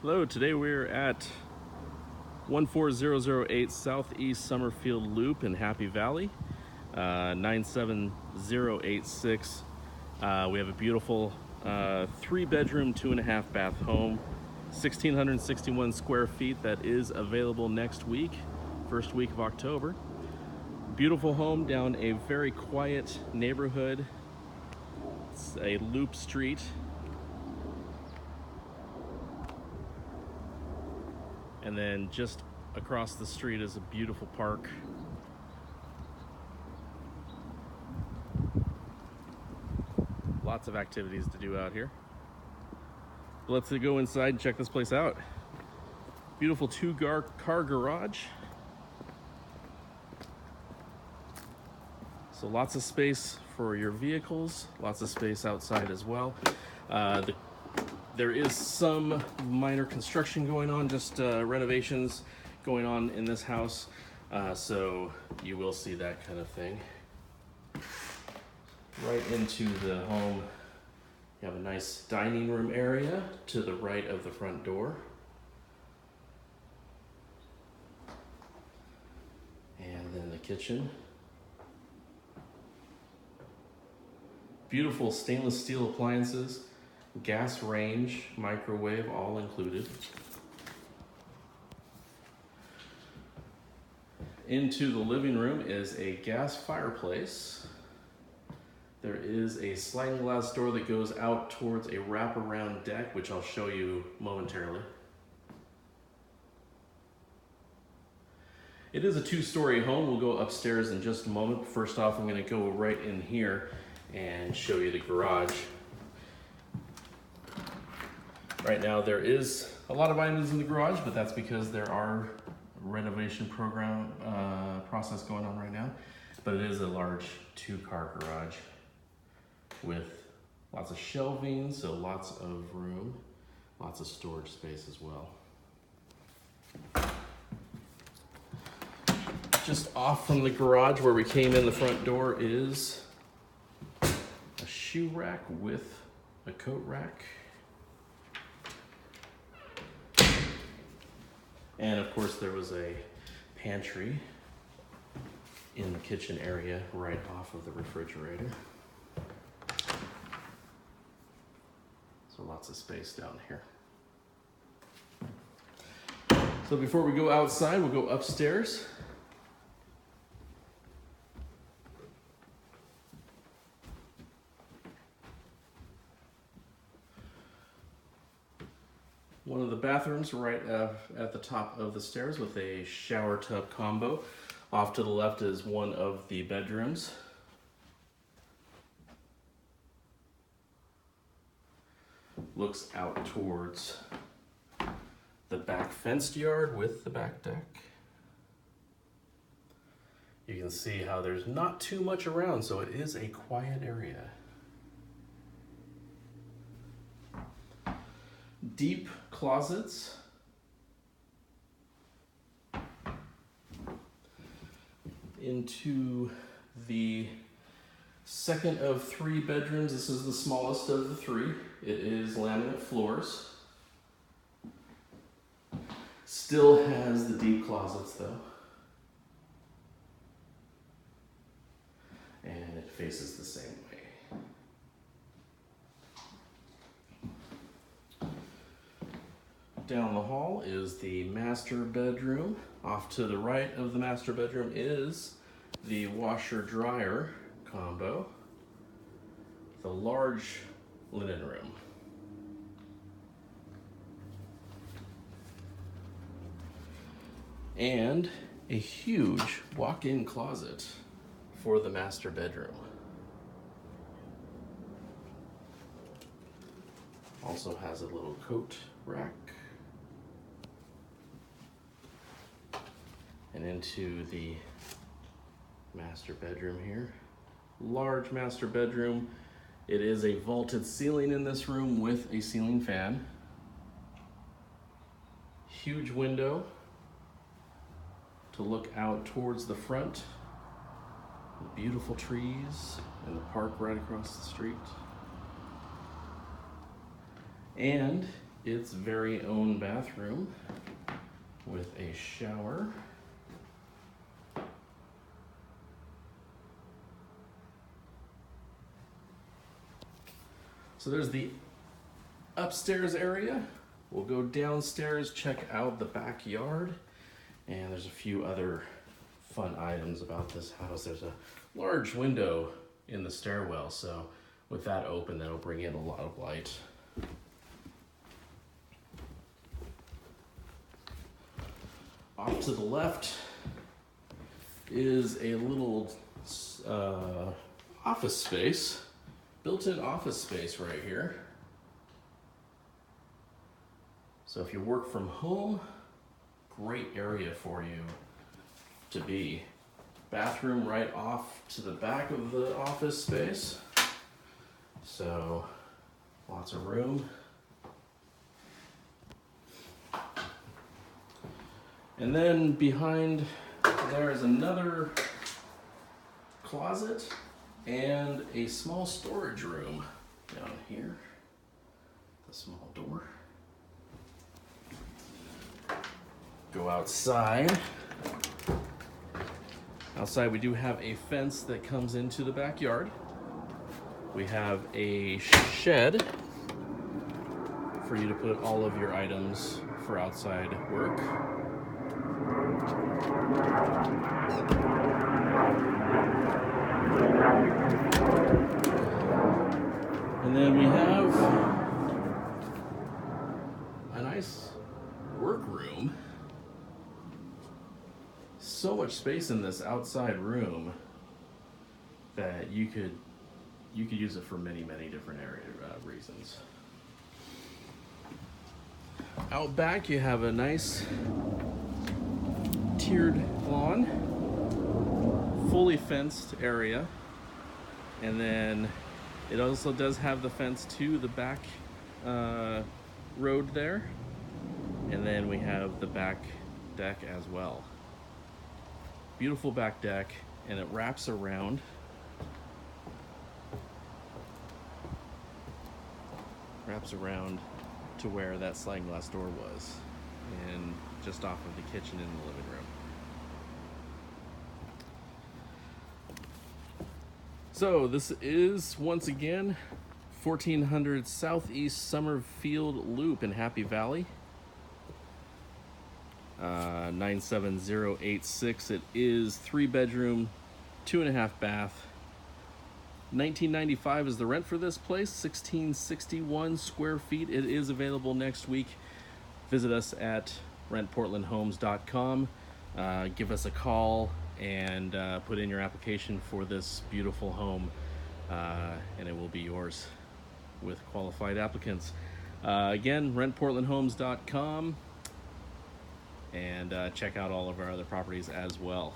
Hello, today we're at 14008 Southeast Summerfield Loop in Happy Valley, 97086. We have a beautiful 3-bedroom, 2.5-bath home, 1,661 square feet that is available next week, first week of October. Beautiful home down a very quiet neighborhood. It's a loop street. And then just across the street is a beautiful park. Lots of activities to do out here. Let's go inside and check this place out. Beautiful 2-car garage. So lots of space for your vehicles, lots of space outside as well. There is some minor construction going on, just renovations going on in this house. So you will see that kind of thing. Right into the home, you have a nice dining room area to the right of the front door. And then the kitchen. Beautiful stainless steel appliances. Gas range, microwave, all included. Into the living room is a gas fireplace. There is a sliding glass door that goes out towards a wraparound deck, which I'll show you momentarily. It is a 2-story home. We'll go upstairs in just a moment. First off, I'm going to go right in here and show you the garage. Right now there is a lot of items in the garage, but that's because there are renovation process going on right now. But it is a large 2-car garage with lots of shelving, so lots of room, lots of storage space as well. Just off from the garage where we came in the front door is a shoe rack with a coat rack. And of course there was a pantry in the kitchen area right off of the refrigerator. So lots of space down here. So before we go outside, we'll go upstairs. One of the bathrooms right at the top of the stairs with a shower tub combo. Off to the left is one of the bedrooms. Looks out towards the back fenced yard with the back deck. You can see how there's not too much around, so it is a quiet area. Deep closets. Into the second of 3 bedrooms. This is the smallest of the 3. It is laminate floors. Still has the deep closets though. And it faces the same way. Down the hall is the master bedroom. Off to the right of the master bedroom is the washer-dryer combo. The large linen room. And a huge walk-in closet for the master bedroom. Also has a little coat rack. And into the master bedroom here. Large master bedroom. It is a vaulted ceiling in this room with a ceiling fan. Huge window to look out towards the front. Beautiful trees and the park right across the street. And its very own bathroom with a shower. So there's the upstairs area. We'll go downstairs, check out the backyard, and there's a few other fun items about this house. There's a large window in the stairwell, so with that open, that'll bring in a lot of light. Off to the left is a little office space, built-in office space right here. So if you work from home, great area for you to be. Bathroom right off to the back of the office space. So lots of room. And then behind there is another closet and a small storage room down here. The small door. Go outside. Outside we do have a fence that comes into the backyard. We have a shed for you to put all of your items for outside work. And then we have a nice workroom. So much space in this outside room that you could use it for many different reasons. Out back you have a nice tiered lawn, fully fenced area, and then it also does have the fence to the back road there, and then we have the back deck as well. Beautiful back deck, and it wraps around. To where that sliding glass door was, and just off of the kitchen in the living room. So this is, once again, 1400 Southeast Summerfield Loop in Happy Valley. 97086. It is 3-bedroom, 2.5 bath. $19.95 is the rent for this place. 1661 square feet. It is available next week. Visit us at rentportlandhomes.com. Give us a call and put in your application for this beautiful home, and it will be yours with qualified applicants. Again, rentportlandhomes.com, and check out all of our other properties as well.